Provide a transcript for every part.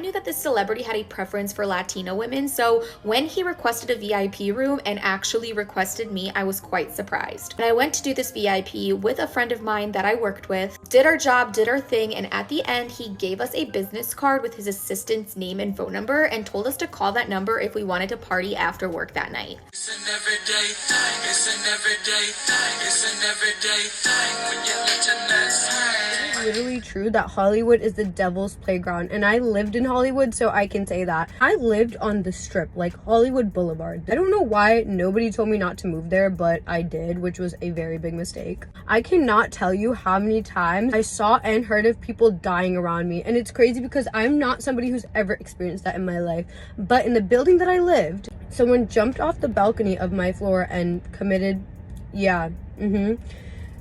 knew that this celebrity had a preference for Latino women, so when he requested a VIP room and actually requested me, I was quite surprised. And I went to do this VIP with a friend of mine that I worked with, did our job, did our thing, and at the end, he gave us a business card with his assistant's name and phone number and told us to call that number if we wanted to party after work that night. It's an everyday thing, it's an everyday thing, it's an everyday thing when you let your nuts hang. It's literally true that Hollywood is the devil's playground, and I lived in Hollywood, so I can say that. I lived on the Strip, like Hollywood Boulevard. I don't know why nobody told me not to move there, but I did, which was a very big mistake. I cannot tell you how many times I saw and heard of people dying around me, and it's crazy because I'm not somebody who's ever experienced that in my life. But in the building that I lived, someone jumped off the balcony of my floor and committed,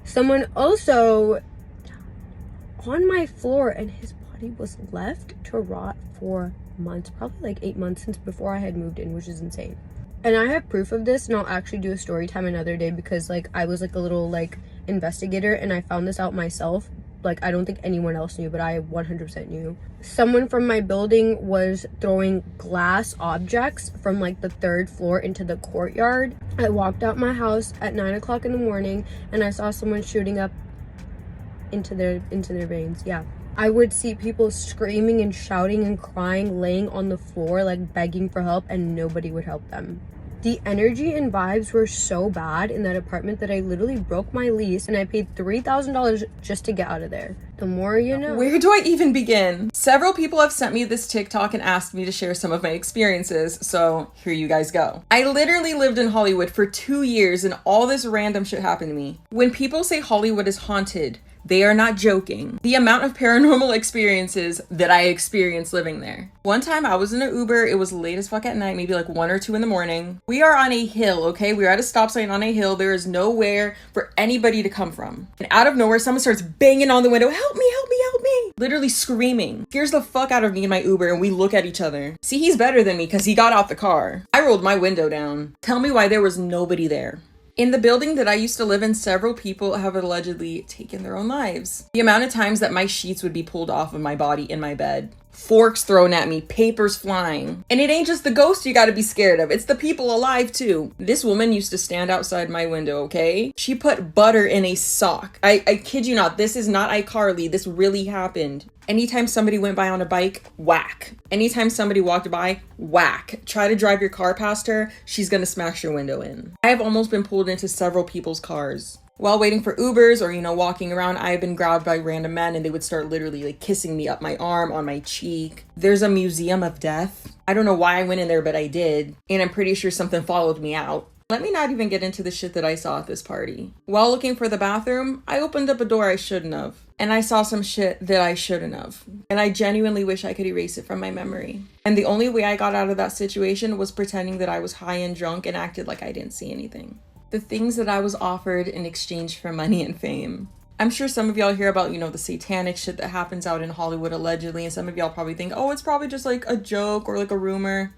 someone also on my floor, and his body was left to rot for months, probably like 8 months since before I had moved in, which is insane. And I have proof of this, and I'll actually do a story time another day because like I was like a little like investigator and I found this out myself. Like I don't think anyone else knew, but I 100% knew. Someone from my building was throwing glass objects from like the 3rd floor into the courtyard. I walked out my house at 9 o'clock in the morning and I saw someone shooting up into their veins. I would see people screaming and shouting and crying, laying on the floor like begging for help, and nobody would help them. The energy and vibes were so bad in that apartment that I literally broke my lease and I paid $3,000 just to get out of there. The more you know. Where do I even begin? Several people have sent me this TikTok and asked me to share some of my experiences, so here you guys go. I literally lived in Hollywood for 2 years and all this random shit happened to me. When people say Hollywood is haunted, they are not joking. The amount of paranormal experiences that I experienced living there. One time I was in an Uber, it was late as fuck at night, maybe like 1 or 2 in the morning. We are on a hill, okay? We're at a stop sign on a hill. There is nowhere for anybody to come from. And out of nowhere, someone starts banging on the window, help me, help me, help me. Literally screaming. Scares the fuck out of me in my Uber and we look at each other. See, he's better than me because he got out the car. I rolled my window down. Tell me why there was nobody there. In the building that I used to live in, several people have allegedly taken their own lives. The amount of times that my sheets would be pulled off of my body in my bed, forks thrown at me, papers flying. And it ain't just the ghost you gotta be scared of, it's the people alive too. This woman used to stand outside my window, okay? She put butter in a sock. I kid you not, this is not iCarly, this really happened. Anytime somebody went by on a bike, whack. Anytime somebody walked by, whack. Try to drive your car past her, she's gonna smash your window in. I have almost been pulled into several people's cars. While waiting for Ubers or, walking around, I've been grabbed by random men and they would start literally like kissing me up my arm, on my cheek. There's a museum of death. I don't know why I went in there, but I did. And I'm pretty sure something followed me out. Let me not even get into the shit that I saw at this party. While looking for the bathroom, I opened up a door I shouldn't have. And I saw some shit that I shouldn't have. And I genuinely wish I could erase it from my memory. And the only way I got out of that situation was pretending that I was high and drunk and acted like I didn't see anything. The things that I was offered in exchange for money and fame. I'm sure some of y'all hear about, the satanic shit that happens out in Hollywood allegedly. And some of y'all probably think, oh, it's probably just like a joke or like a rumor.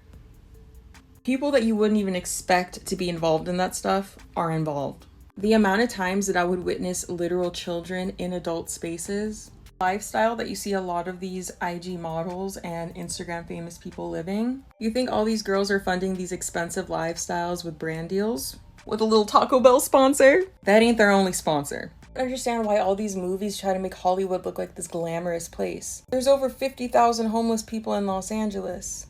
People that you wouldn't even expect to be involved in that stuff are involved. The amount of times that I would witness literal children in adult spaces, lifestyle that you see a lot of these IG models and Instagram famous people living. You think all these girls are funding these expensive lifestyles with brand deals? With a little Taco Bell sponsor? That ain't their only sponsor. I understand why all these movies try to make Hollywood look like this glamorous place. There's over 50,000 homeless people in Los Angeles.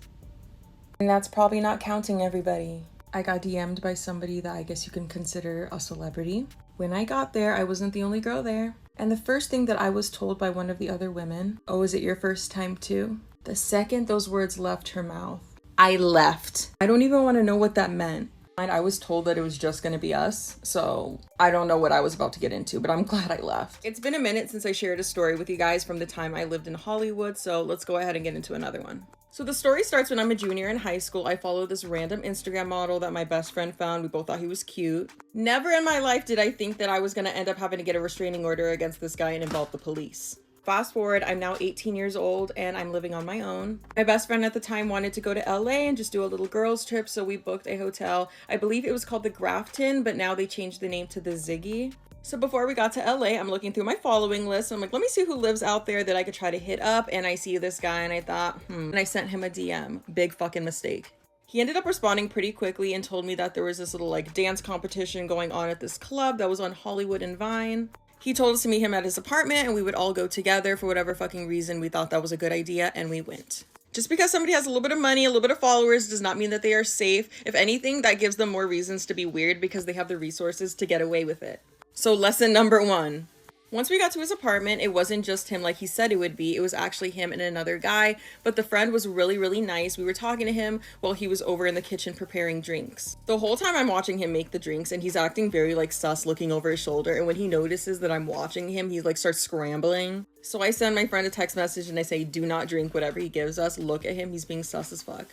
And that's probably not counting everybody. I got DM'd by somebody that I guess you can consider a celebrity. When I got there, I wasn't the only girl there. And the first thing that I was told by one of the other women, oh, is it your first time too? The second those words left her mouth, I left. I don't even want to know what that meant. I was told that it was just going to be us, so I don't know what I was about to get into, but I'm glad I left. It's been a minute since I shared a story with you guys from the time I lived in Hollywood, so let's go ahead and get into another one. So the story starts when I'm a junior in high school. I followed this random Instagram model that my best friend found. We both thought he was cute. Never in my life did I think that I was going to end up having to get a restraining order against this guy and involve the police. Fast forward, I'm now 18 years old and I'm living on my own. My best friend at the time wanted to go to LA and just do a little girls trip, so we booked a hotel. I believe it was called the Grafton, but now they changed the name to the Ziggy. So before we got to LA, I'm looking through my following list. I'm like, let me see who lives out there that I could try to hit up. And I see this guy and I thought, and I sent him a DM. Big fucking mistake. He ended up responding pretty quickly and told me that there was this little like dance competition going on at this club that was on Hollywood and Vine. He told us to meet him at his apartment and we would all go together for whatever fucking reason we thought that was a good idea, and we went. Just because somebody has a little bit of money, a little bit of followers, does not mean that they are safe. If anything, that gives them more reasons to be weird because they have the resources to get away with it. So lesson number 1. Once we got to his apartment, it wasn't just him like he said it would be. It was actually him and another guy, but the friend was really, really nice. We were talking to him while he was over in the kitchen preparing drinks. The whole time I'm watching him make the drinks and he's acting very like sus, looking over his shoulder. And when he notices that I'm watching him, he like starts scrambling. So I send my friend a text message and I say, do not drink whatever he gives us. Look at him, he's being sus as fuck.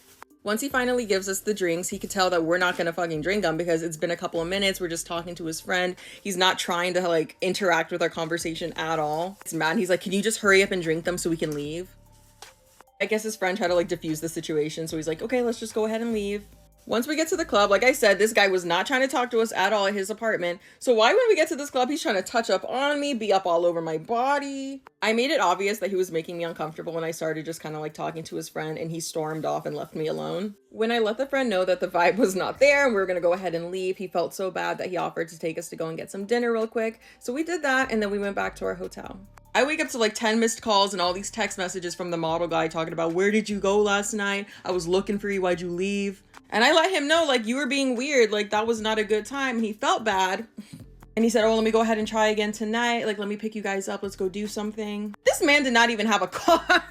Once he finally gives us the drinks, he could tell that we're not gonna fucking drink them because it's been a couple of minutes. We're just talking to his friend. He's not trying to like interact with our conversation at all. It's mad. He's like, can you just hurry up and drink them so we can leave? I guess his friend tried to like diffuse the situation. So he's like, okay, let's just go ahead and leave. Once we get to the club, like I said, this guy was not trying to talk to us at all at his apartment. So why when we get to this club, he's trying to touch up on me, be up all over my body? I made it obvious that he was making me uncomfortable when I started just kind of like talking to his friend, and he stormed off and left me alone. When I let the friend know that the vibe was not there and we were gonna go ahead and leave, he felt so bad that he offered to take us to go and get some dinner real quick. So we did that, and then we went back to our hotel. I wake up to like 10 missed calls and all these text messages from the model guy talking about, where did you go last night? I was looking for you. Why'd you leave? And I let him know, like, you were being weird. Like, that was not a good time. And he felt bad. And he said, oh, let me go ahead and try again tonight. Like, let me pick you guys up. Let's go do something. This man did not even have a car.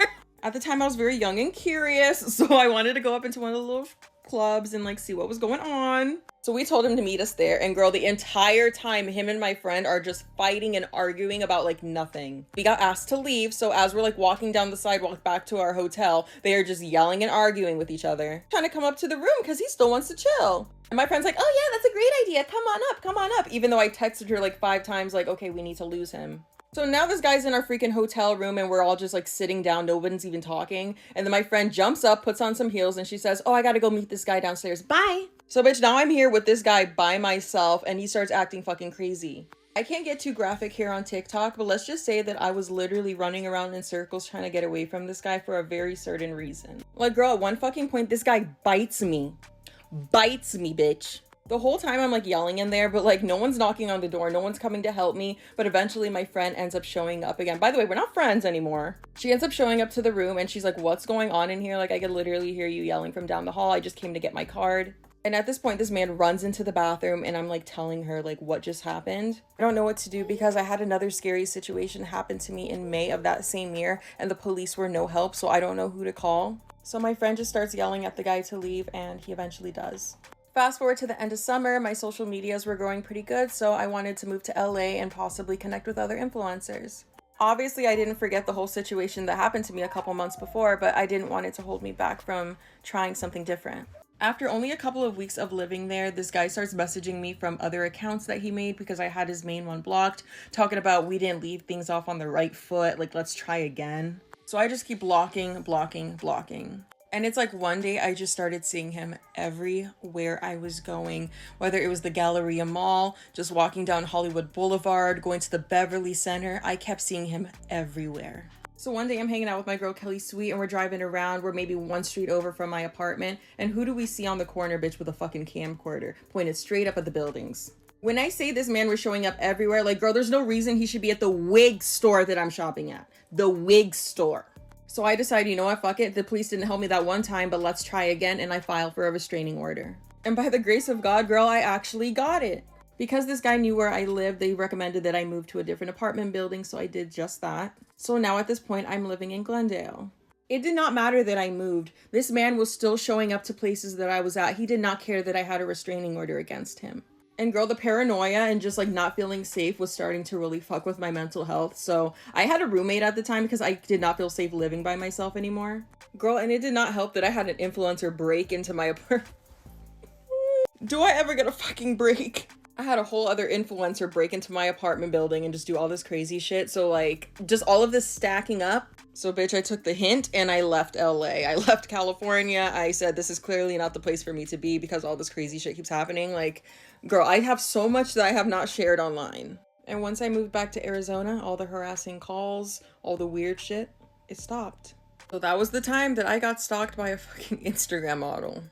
At the time, I was very young and curious. So I wanted to go up into one of the little clubs and like see what was going on. So we told him to meet us there, and girl, the entire time him and my friend are just fighting and arguing about like nothing. We got asked to leave, so as we're like walking down the sidewalk back to our hotel, they are just yelling and arguing with each other, trying to come up to the room because he still wants to chill. And my friend's like, oh yeah, that's a great idea, come on up, even though I texted her like 5 times like, okay, we need to lose him. So now this guy's in our freaking hotel room and we're all just like sitting down, no one's even talking. And then my friend jumps up, puts on some heels, and she says, oh, I gotta go meet this guy downstairs, bye. So bitch, now I'm here with this guy by myself and he starts acting fucking crazy. I can't get too graphic here on TikTok, but let's just say that I was literally running around in circles trying to get away from this guy for a very certain reason. Like girl, at one fucking point, this guy bites me, bitch. The whole time I'm like yelling in there, but like no one's knocking on the door, no one's coming to help me. But eventually my friend ends up showing up again. By the way, we're not friends anymore. She ends up showing up to the room and she's like, what's going on in here? Like I could literally hear you yelling from down the hall. I just came to get my card. And at this point, this man runs into the bathroom and I'm like telling her like what just happened. I don't know what to do because I had another scary situation happen to me in May of that same year and the police were no help, so I don't know who to call. So my friend just starts yelling at the guy to leave and he eventually does. Fast forward to the end of summer, my social medias were growing pretty good, so I wanted to move to LA and possibly connect with other influencers. Obviously, I didn't forget the whole situation that happened to me a couple months before, but I didn't want it to hold me back from trying something different. After only a couple of weeks of living there, this guy starts messaging me from other accounts that he made because I had his main one blocked, talking about we didn't leave things off on the right foot, like let's try again. So I just keep blocking. And it's like one day I just started seeing him everywhere I was going, whether it was the Galleria Mall, just walking down Hollywood Boulevard, going to the Beverly Center. I kept seeing him everywhere. So one day I'm hanging out with my girl Kelly Sweet and we're driving around. We're maybe one street over from my apartment. And who do we see on the corner, bitch, with a fucking camcorder pointed straight up at the buildings? When I say this man was showing up everywhere, like girl, there's no reason he should be at the wig store that I'm shopping at. The wig store. So I decided, you know what, fuck it. The police didn't help me that one time, but let's try again. And I filed for a restraining order. And by the grace of God, girl, I actually got it. Because this guy knew where I lived, they recommended that I move to a different apartment building. So I did just that. So now at this point, I'm living in Glendale. It did not matter that I moved. This man was still showing up to places that I was at. He did not care that I had a restraining order against him. And girl, the paranoia and just like not feeling safe was starting to really fuck with my mental health. So I had a roommate at the time because I did not feel safe living by myself anymore. Girl, and it did not help that I had an influencer break into my apartment. Do I ever get a fucking break? I had a whole other influencer break into my apartment building and just do all this crazy shit. So like just all of this stacking up. So bitch, I took the hint and I left LA. I left California. I said, this is clearly not the place for me to be because all this crazy shit keeps happening. Like, girl, I have so much that I have not shared online. And once I moved back to Arizona, all the harassing calls, all the weird shit, it stopped. So that was the time that I got stalked by a fucking Instagram model.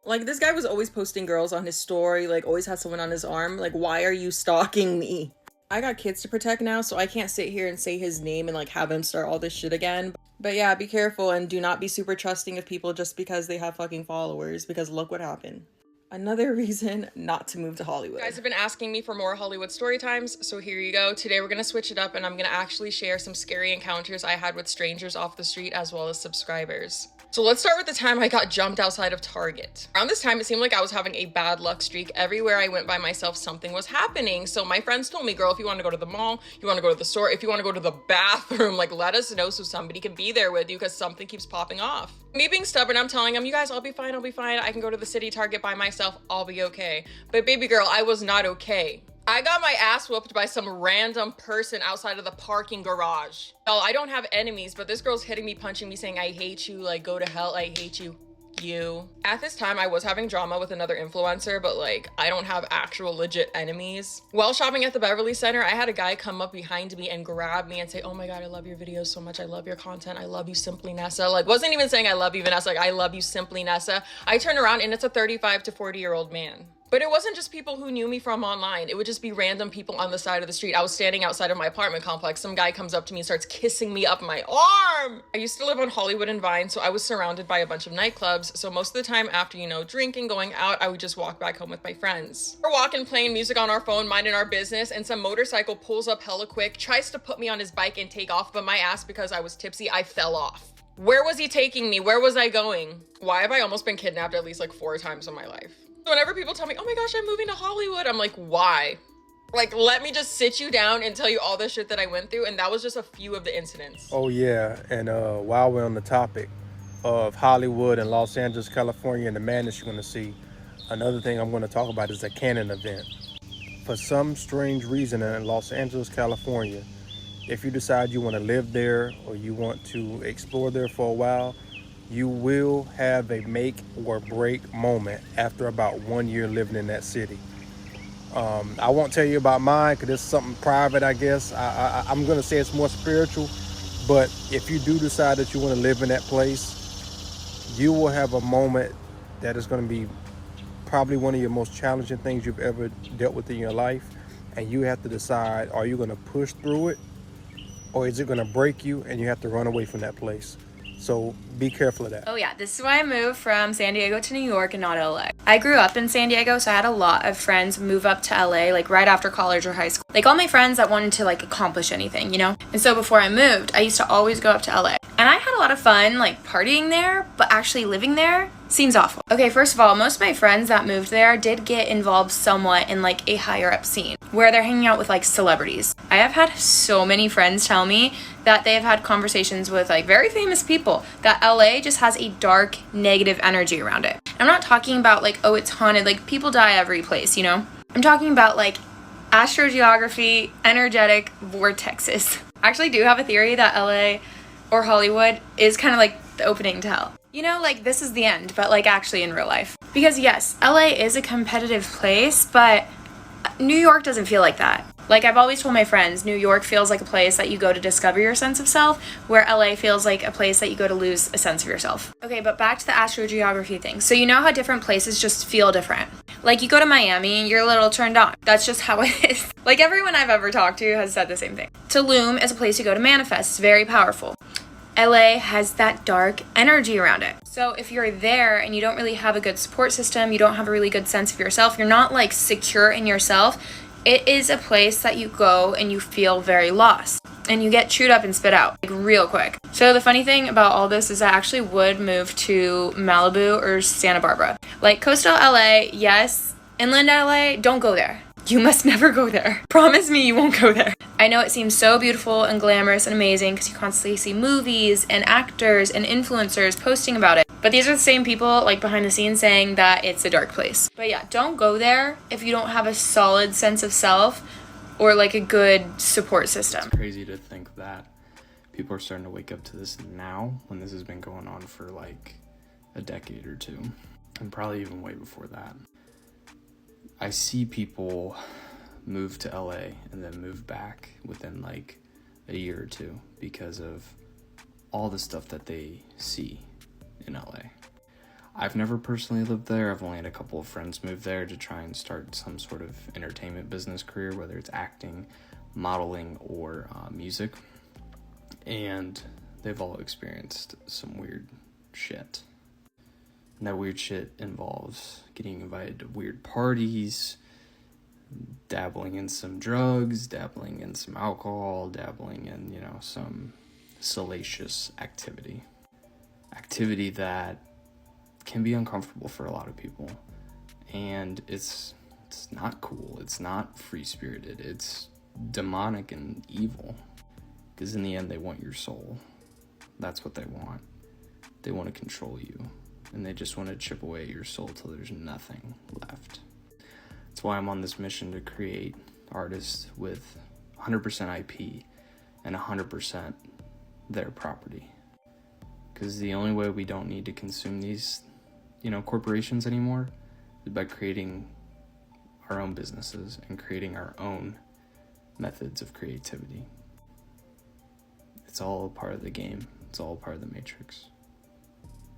Like, this guy was always posting girls on his story, like, always had someone on his arm. Like, why are you stalking me? I got kids to protect now, so I can't sit here and say his name and, like, have him start all this shit again. But yeah, be careful and do not be super trusting of people just because they have fucking followers, because look what happened. Another reason not to move to Hollywood. You guys have been asking me for more Hollywood story times, so here you go. Today we're gonna switch it up and I'm gonna actually share some scary encounters I had with strangers off the street as well as subscribers. So let's start with the time I got jumped outside of Target. Around this time, it seemed like I was having a bad luck streak. Everywhere I went by myself, something was happening. So my friends told me, girl, if you want to go to the mall, you want to go to the store, if you want to go to the bathroom, like, let us know so somebody can be there with you because something keeps popping off. Me being stubborn, I'm telling them, you guys, I'll be fine. I can go to the city Target by myself. I'll be okay. But baby girl, I was not okay. I got my ass whooped by some random person outside of the parking garage. Well, I don't have enemies, but this girl's hitting me, punching me, saying, I hate you, like, go to hell, I hate you. You. At this time, I was having drama with another influencer, but like, I don't have actual legit enemies. While shopping at the Beverly Center, I had a guy come up behind me and grab me and say, oh my God, I love your videos so much. I love your content. I love you, Simply Nessa. Like, wasn't even saying I love you, Vanessa. Like, I love you, Simply Nessa. I turn around and it's a 35 to 40-year-old man. But it wasn't just people who knew me from online. It would just be random people on the side of the street. I was standing outside of my apartment complex. Some guy comes up to me and starts kissing me up my arm. I used to live on Hollywood and Vine, so I was surrounded by a bunch of nightclubs. So most of the time after, drinking, going out, I would just walk back home with my friends. We're walking, playing music on our phone, minding our business, and some motorcycle pulls up hella quick, tries to put me on his bike and take off, but my ass, because I was tipsy, I fell off. Where was he taking me? Where was I going? Why have I almost been kidnapped at least like 4 times in my life? Whenever people tell me, oh my gosh, I'm moving to Hollywood, I'm like, why? Like, let me just sit you down and tell you all the shit that I went through. And that was just a few of the incidents. Oh yeah, and while we're on the topic of Hollywood and Los Angeles, California, and the madness you're gonna see, another thing I'm gonna talk about is the Canon event. For some strange reason in Los Angeles, California, if you decide you wanna live there or you want to explore there for a while, you will have a make or break moment after about 1 year living in that city. I won't tell you about mine because it's something private, I guess. I'm going to say it's more spiritual, but if you do decide that you want to live in that place, you will have a moment that is going to be probably one of your most challenging things you've ever dealt with in your life. And you have to decide, are you going to push through it or is it going to break you and you have to run away from that place? So be careful of that. Oh yeah, this is why I moved from San Diego to New York and not LA. I grew up in San Diego, so I had a lot of friends move up to LA, like right after college or high school. Like all my friends that wanted to like accomplish anything, And so before I moved, I used to always go up to LA. And I had a lot of fun like partying there, but actually living there seems awful. Okay, first of all, most of my friends that moved there did get involved somewhat in like a higher up scene where they're hanging out with like celebrities. I have had so many friends tell me that they have had conversations with like very famous people that LA just has a dark negative energy around it. I'm not talking about like, oh, it's haunted, like people die every place, I'm talking about like astrogeography, energetic vortexes. I actually do have a theory that LA or Hollywood is kind of like the opening to hell. Like this is the end, but like actually in real life. Because yes, LA is a competitive place, but New York doesn't feel like that. Like I've always told my friends, New York feels like a place that you go to discover your sense of self, where LA feels like a place that you go to lose a sense of yourself. Okay, but back to the astrogeography thing. So you know how different places just feel different. Like you go to Miami and you're a little turned on. That's just how it is. Like everyone I've ever talked to has said the same thing. Tulum is a place you go to manifest. It's very powerful. LA has that dark energy around it. So if you're there and you don't really have a good support system, you don't have a really good sense of yourself, you're not like secure in yourself, it is a place that you go and you feel very lost and you get chewed up and spit out like real quick. So the funny thing about all this is I actually would move to Malibu or Santa Barbara. Like coastal LA, yes. Inland LA, don't go there. You must never go there. Promise me you won't go there. I know it seems so beautiful and glamorous and amazing because you constantly see movies and actors and influencers posting about it. But these are the same people like behind the scenes saying that it's a dark place. But yeah, don't go there if you don't have a solid sense of self or like a good support system. It's crazy to think that people are starting to wake up to this now when this has been going on for like a decade or two and probably even way before that. I see people moved to LA and then moved back within like a year or two because of all the stuff that they see in LA. I've never personally lived there. I've only had a couple of friends move there to try and start some sort of entertainment business career, whether it's acting, modeling, or music. And they've all experienced some weird shit. And that weird shit involves getting invited to weird parties, dabbling in some drugs, dabbling in some alcohol, dabbling in, some salacious activity. Activity that can be uncomfortable for a lot of people. And it's not cool. It's not free-spirited. It's demonic and evil. Because in the end, they want your soul. That's what they want. They want to control you. And they just want to chip away at your soul till there's nothing left. That's why I'm on this mission to create artists with 100% IP and 100% their property. Because the only way we don't need to consume these, corporations anymore is by creating our own businesses and creating our own methods of creativity. It's all a part of the game. It's all part of the matrix.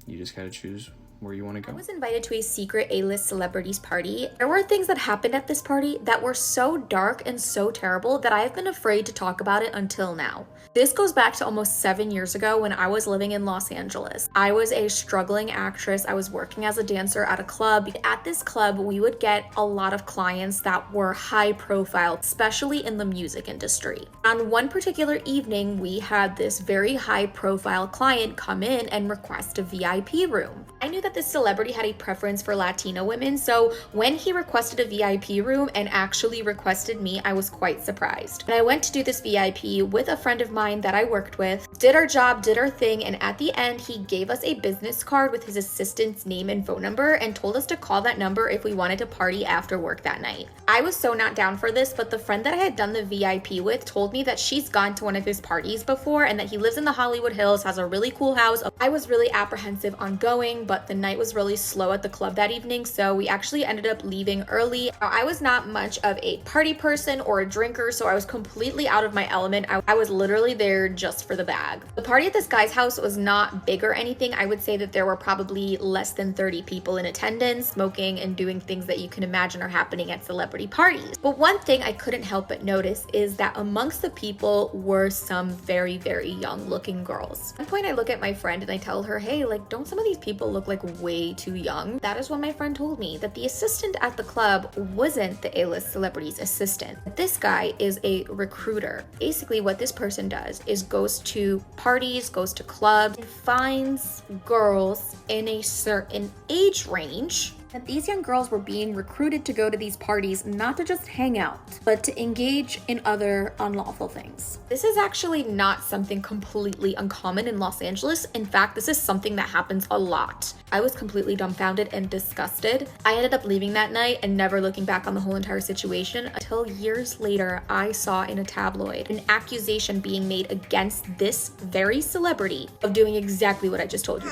You just gotta choose where you want to go. I was invited to a secret A-list celebrities party. There were things that happened at this party that were so dark and so terrible that I have been afraid to talk about it until now. This goes back to almost 7 years ago when I was living in Los Angeles. I was a struggling actress. I was working as a dancer at a club. At this club, we would get a lot of clients that were high profile, especially in the music industry. On one particular evening, we had this very high profile client come in and request a VIP room. I knew that this celebrity had a preference for Latino women, so when he requested a VIP room and actually requested me, I was quite surprised. And I went to do this VIP with a friend of mine that I worked with, did our job, did our thing, and at the end, he gave us a business card with his assistant's name and phone number and told us to call that number if we wanted to party after work that night. I was so not down for this, but the friend that I had done the VIP with told me that she's gone to one of his parties before and that he lives in the Hollywood Hills, has a really cool house. I was really apprehensive on going, but the night was really slow at the club that evening, so we actually ended up leaving early. I was not much of a party person or a drinker, so I was completely out of my element. I was literally there just for the bag. The party at this guy's house was not big or anything. I would say that there were probably less than 30 people in attendance, smoking and doing things that you can imagine are happening at celebrity parties. But one thing I couldn't help but notice is that amongst the people were some very, very young looking girls. At one point I look at my friend and I tell her, hey, don't some of these people look like way too young? That is when my friend told me that the assistant at the club wasn't the A-list celebrity's assistant. This guy is a recruiter. Basically what this person does is goes to parties, goes to clubs, and finds girls in a certain age range. And these young girls were being recruited to go to these parties, not to just hang out, but to engage in other unlawful things. This is actually not something completely uncommon in Los Angeles. In fact, this is something that happens a lot. I was completely dumbfounded and disgusted. I ended up leaving that night and never looking back on the whole entire situation until years later, I saw in a tabloid an accusation being made against this very celebrity of doing exactly what I just told you.